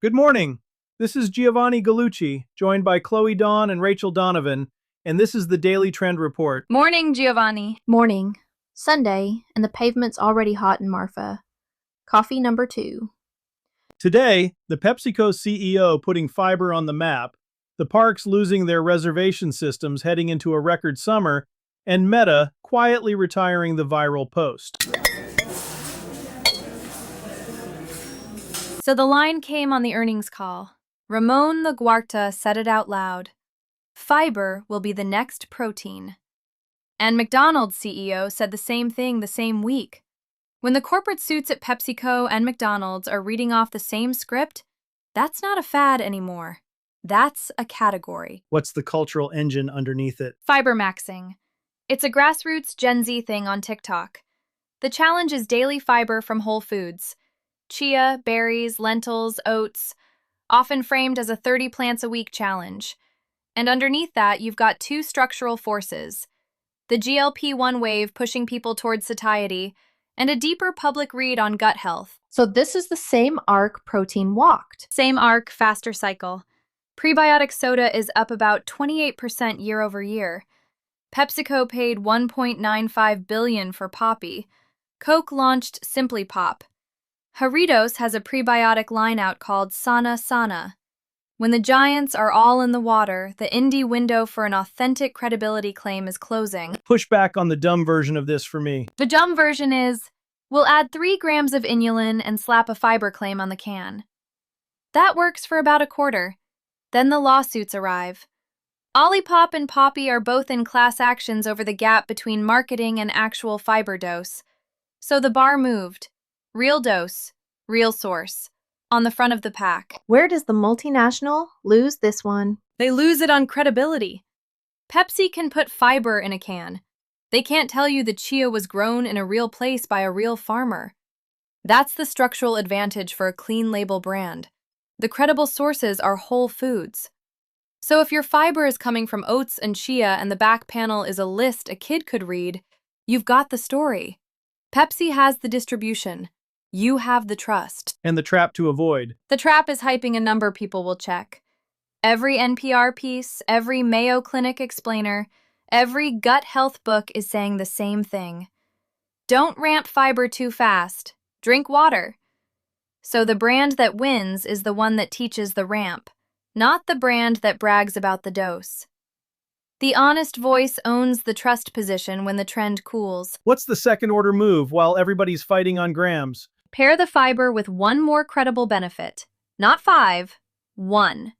Good morning. This is Giovanni Gallucci, joined by Chloe Dawn and Rachel Donovan, and this is the Daily Trend Report. Morning, Giovanni. Morning. Sunday, and the pavement's already hot in Marfa. Coffee number 2. Today, the PepsiCo CEO putting fiber on the map, the parks losing their reservation systems heading into a record summer, and Meta quietly retiring the viral post. So the line came on the earnings call. Ramon Laguarta said it out loud. Fiber will be the next protein. And McDonald's CEO said the same thing the same week. When the corporate suits at PepsiCo and McDonald's are reading off the same script, that's not a fad anymore. That's a category. What's the cultural engine underneath it? Fiber maxing. It's a grassroots Gen Z thing on TikTok. The challenge is daily fiber from whole foods. Chia, berries, lentils, oats, often framed as a 30 plants a week challenge. And underneath that, you've got two structural forces. The GLP-1 wave pushing people towards satiety, and a deeper public read on gut health. So this is the same arc protein walked. Same arc, faster cycle. Prebiotic soda is up about 28% year over year. PepsiCo paid $1.95 billion for Poppy. Coke launched Simply Pop. Jarritos has a prebiotic line out called Sana Sana. When the giants are all in the water, the indie window for an authentic credibility claim is closing. Push back on the dumb version of this for me. The dumb version is, we'll add 3 grams of inulin and slap a fiber claim on the can. That works for about a quarter. Then the lawsuits arrive. Olipop and Poppy are both in class actions over the gap between marketing and actual fiber dose. So the bar moved. Real dose, real source, on the front of the pack. Where does the multinational lose this one? They lose it on credibility. Pepsi can put fiber in a can. They can't tell you the chia was grown in a real place by a real farmer. That's the structural advantage for a clean label brand. The credible sources are whole foods. So if your fiber is coming from oats and chia and the back panel is a list a kid could read, you've got the story. Pepsi has the distribution. You have the trust. And the trap to avoid. The trap is hyping a number people will check. Every NPR piece, every Mayo Clinic explainer, every gut health book is saying the same thing. Don't ramp fiber too fast. Drink water. So the brand that wins is the one that teaches the ramp, not the brand that brags about the dose. The honest voice owns the trust position when the trend cools. What's the second order move while everybody's fighting on grams? Pair the fiber with one more credible benefit. Not 5, 1.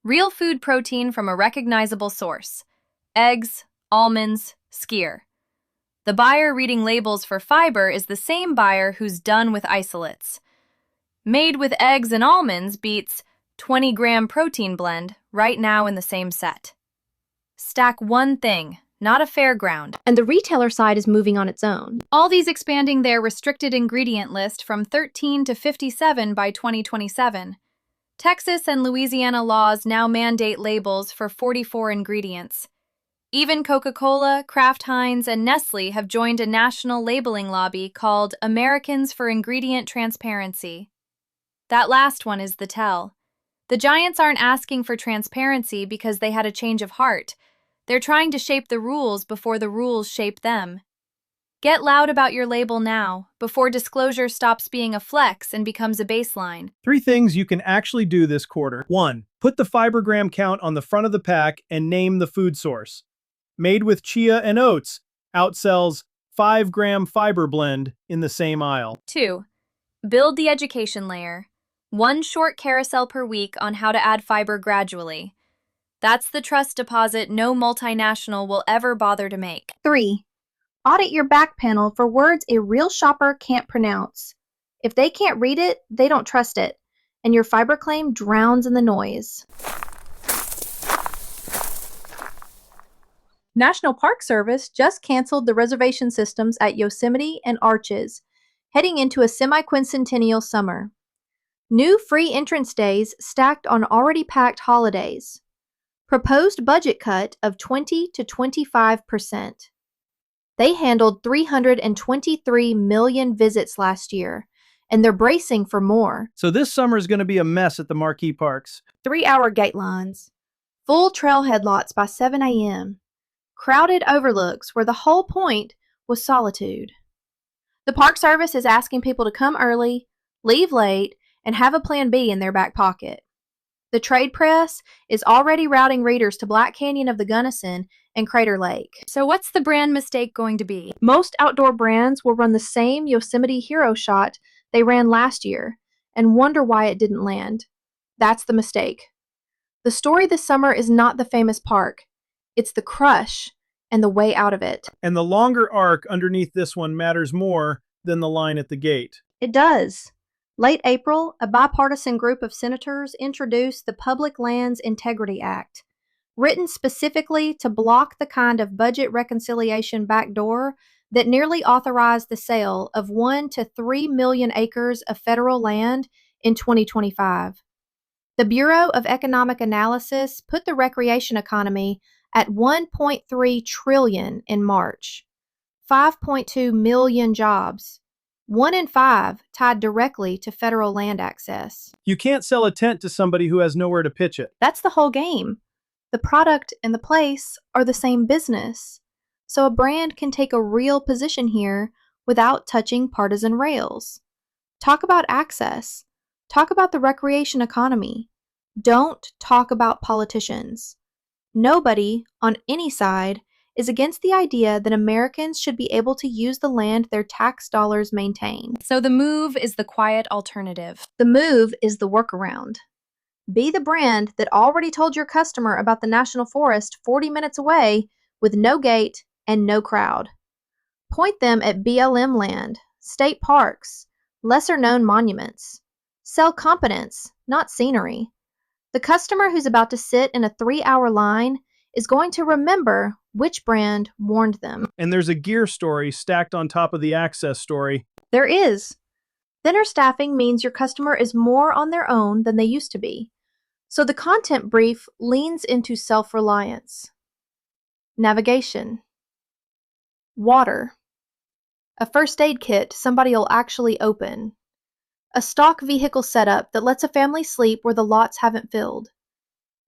Real food protein from a recognizable source. Eggs, almonds, skyr. The buyer reading labels for fiber is the same buyer who's done with isolates. Made with eggs and almonds beats 20-gram protein blend right now in the same set. Stack one thing, not a fairground. And the retailer side is moving on its own. Aldi's expanding their restricted ingredient list from 13 to 57 by 2027. Texas and Louisiana laws now mandate labels for 44 ingredients. Even Coca-Cola, Kraft Heinz, and Nestle have joined a national labeling lobby called Americans for Ingredient Transparency. That last one is the tell. The giants aren't asking for transparency because they had a change of heart. They're trying to shape the rules before the rules shape them. Get loud about your label now, before disclosure stops being a flex and becomes a baseline. 3 things you can actually do this quarter. 1. Put the fiber gram count on the front of the pack and name the food source. Made with chia and oats, outsells 5-gram fiber blend in the same aisle. 2. Build the education layer. 1 short carousel per week on how to add fiber gradually. That's the trust deposit no multinational will ever bother to make. 3. Audit your back panel for words a real shopper can't pronounce. If they can't read it, they don't trust it, and your fiber claim drowns in the noise. National Park Service just canceled the reservation systems at Yosemite and Arches, heading into a semiquincentennial summer. New free entrance days stacked on already packed holidays. Proposed budget cut of 20 to 25%. They handled 323 million visits last year, and they're bracing for more. So this summer is going to be a mess at the marquee parks. 3-hour gate lines, full trailhead lots by 7 a.m., crowded overlooks where the whole point was solitude. The Park Service is asking people to come early, leave late, and have a plan B in their back pocket. The trade press is already routing readers to Black Canyon of the Gunnison and Crater Lake. So what's the brand mistake going to be? Most outdoor brands will run the same Yosemite hero shot they ran last year and wonder why it didn't land. That's the mistake. The story this summer is not the famous park. It's the crush and the way out of it. And the longer arc underneath this one matters more than the line at the gate. It does. Late April, a bipartisan group of senators introduced the Public Lands Integrity Act, written specifically to block the kind of budget reconciliation backdoor that nearly authorized the sale of 1 to 3 million acres of federal land in 2025. The Bureau of Economic Analysis put the recreation economy at $1.3 trillion in March, 5.2 million jobs, 1 in 5 tied directly to federal land access. You can't sell a tent to somebody who has nowhere to pitch it. That's the whole game. The product and the place are the same business, so a brand can take a real position here without touching partisan rails. Talk about access. Talk about the recreation economy. Don't talk about politicians. Nobody, on any side, is against the idea that Americans should be able to use the land their tax dollars maintain. So the move is the quiet alternative. The move is the workaround. Be the brand that already told your customer about the National Forest 40 minutes away with no gate and no crowd. Point them at BLM land, state parks, lesser-known monuments. Sell competence, not scenery. The customer who's about to sit in a 3-hour line is going to remember which brand warned them. And there's a gear story stacked on top of the access story. There is. Thinner staffing means your customer is more on their own than they used to be. So the content brief leans into self-reliance. Navigation. Water. A first aid kit somebody'll actually open. A stock vehicle setup that lets a family sleep where the lots haven't filled.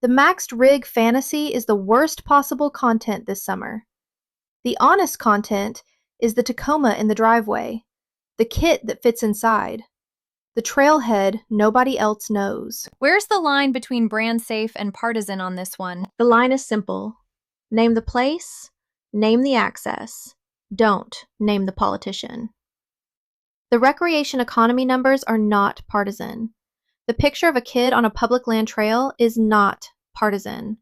The maxed rig fantasy is the worst possible content this summer. The honest content is the Tacoma in the driveway, the kit that fits inside, the trailhead nobody else knows. Where's the line between brand safe and partisan on this one? The line is simple. Name the place, name the access. Don't name the politician. The recreation economy numbers are not partisan. The picture of a kid on a public land trail is not partisan.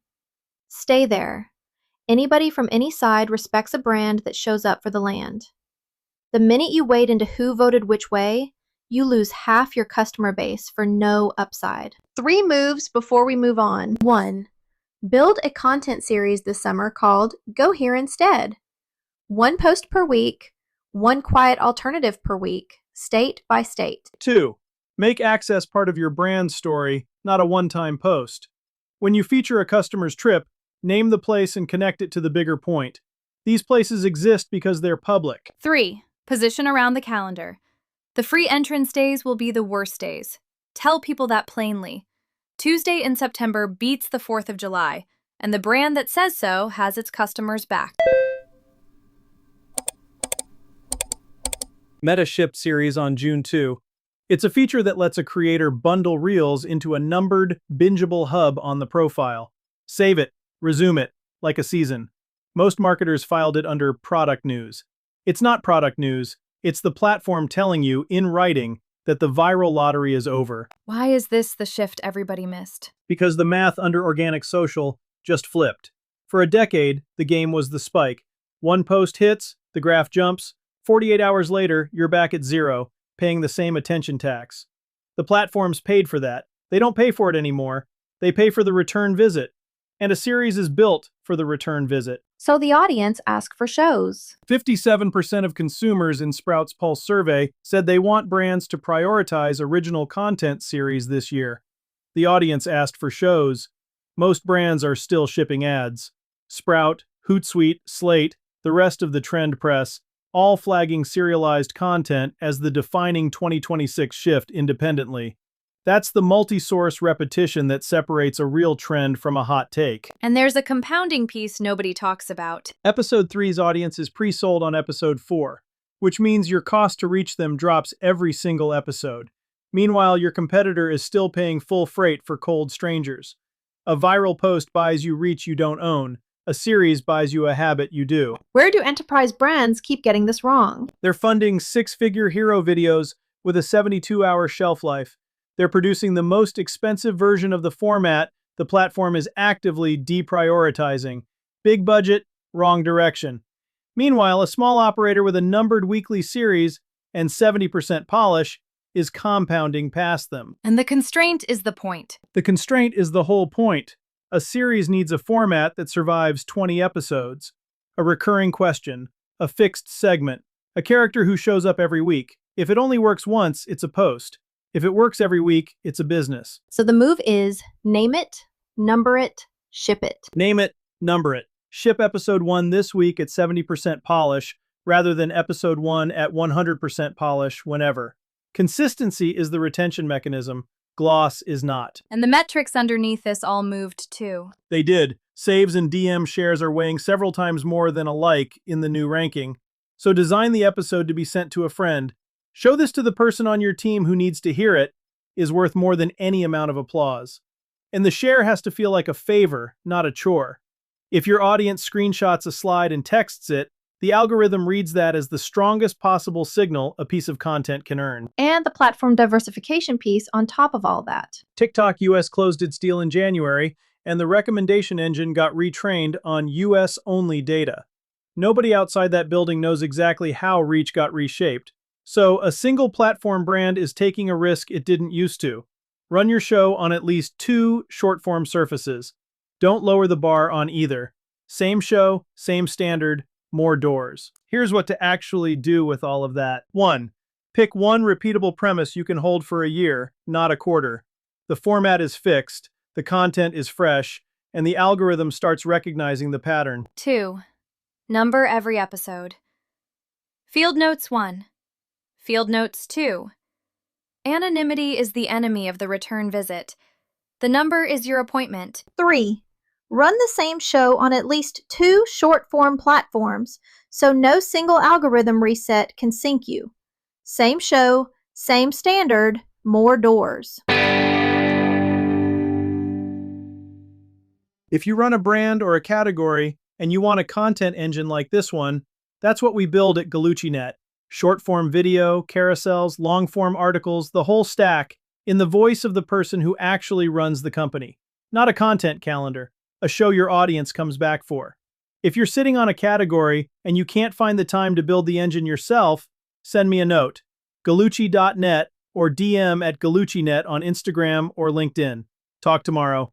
Stay there. Anybody from any side respects a brand that shows up for the land. The minute you wade into who voted which way, you lose half your customer base for no upside. 3 moves before we move on. 1. Build a content series this summer called Go Here Instead. 1 post per week, 1 quiet alternative per week, state by state. 2. Make access part of your brand story, not a one-time post. When you feature a customer's trip, name the place and connect it to the bigger point. These places exist because they're public. 3. Position around the calendar. The free entrance days will be the worst days. Tell people that plainly. Tuesday in September beats the 4th of July, and the brand that says so has its customers back. Meta shipped series on June 2. It's a feature that lets a creator bundle reels into a numbered, bingeable hub on the profile. Save it, resume it, like a season. Most marketers filed it under product news. It's not product news, it's the platform telling you, in writing, that the viral lottery is over. Why is this the shift everybody missed? Because the math under organic social just flipped. For a decade, the game was the spike. 1 post hits, the graph jumps. 48 hours later, you're back at 0, paying the same attention tax. The platforms paid for that. They don't pay for it anymore. They pay for the return visit. And a series is built for the return visit. So the audience asked for shows. 57% of consumers in Sprout's Pulse survey said they want brands to prioritize original content series this year. The audience asked for shows. Most brands are still shipping ads. Sprout, Hootsuite, Slate, the rest of the trend press all flagging serialized content as the defining 2026 shift independently. That's the multi-source repetition that separates a real trend from a hot take. And there's a compounding piece nobody talks about. Episode 3's audience is pre-sold on Episode 4, which means your cost to reach them drops every single episode. Meanwhile, your competitor is still paying full freight for cold strangers. A viral post buys you reach you don't own. A series buys you a habit you do. Where do enterprise brands keep getting this wrong? They're funding six-figure hero videos with a 72-hour shelf life. They're producing the most expensive version of the format the platform is actively deprioritizing. Big budget, wrong direction. Meanwhile, a small operator with a numbered weekly series and 70% polish is compounding past them. And the constraint is the point. The constraint is the whole point. A series needs a format that survives 20 episodes, a recurring question, a fixed segment, a character who shows up every week. If it only works once, it's a post. If it works every week, it's a business. So the move is name it, number it, ship it. Name it, number it. Ship episode 1 this week at 70% polish rather than episode 1 at 100% polish whenever. Consistency is the retention mechanism. Gloss is not. And the metrics underneath this all moved too. They did. Saves and DM shares are weighing several times more than a like in the new ranking. So design the episode to be sent to a friend. Show this to the person on your team who needs to hear it, is worth more than any amount of applause. And the share has to feel like a favor, not a chore. If your audience screenshots a slide and texts it, the algorithm reads that as the strongest possible signal a piece of content can earn. And the platform diversification piece on top of all that. TikTok US closed its deal in January, and the recommendation engine got retrained on US-only data. Nobody outside that building knows exactly how reach got reshaped. So a single platform brand is taking a risk it didn't used to. Run your show on at least 2 short-form surfaces. Don't lower the bar on either. Same show, same standard, more doors. Here's what to actually do with all of that. 1. Pick one repeatable premise you can hold for a year, not a quarter. The format is fixed, the content is fresh, and the algorithm starts recognizing the pattern. 2. Number every episode. Field Notes 1. Field Notes 2. Anonymity is the enemy of the return visit. The number is your appointment. 3. Run the same show on at least 2 short-form platforms, so no single algorithm reset can sink you. Same show, same standard, more doors. If you run a brand or a category and you want a content engine like this one, that's what we build at gallucci.net. Short-form video, carousels, long-form articles, the whole stack, in the voice of the person who actually runs the company. Not a content calendar, a show your audience comes back for. If you're sitting on a category and you can't find the time to build the engine yourself, send me a note, gallucci.net or DM at gallucci.net on Instagram or LinkedIn. Talk tomorrow.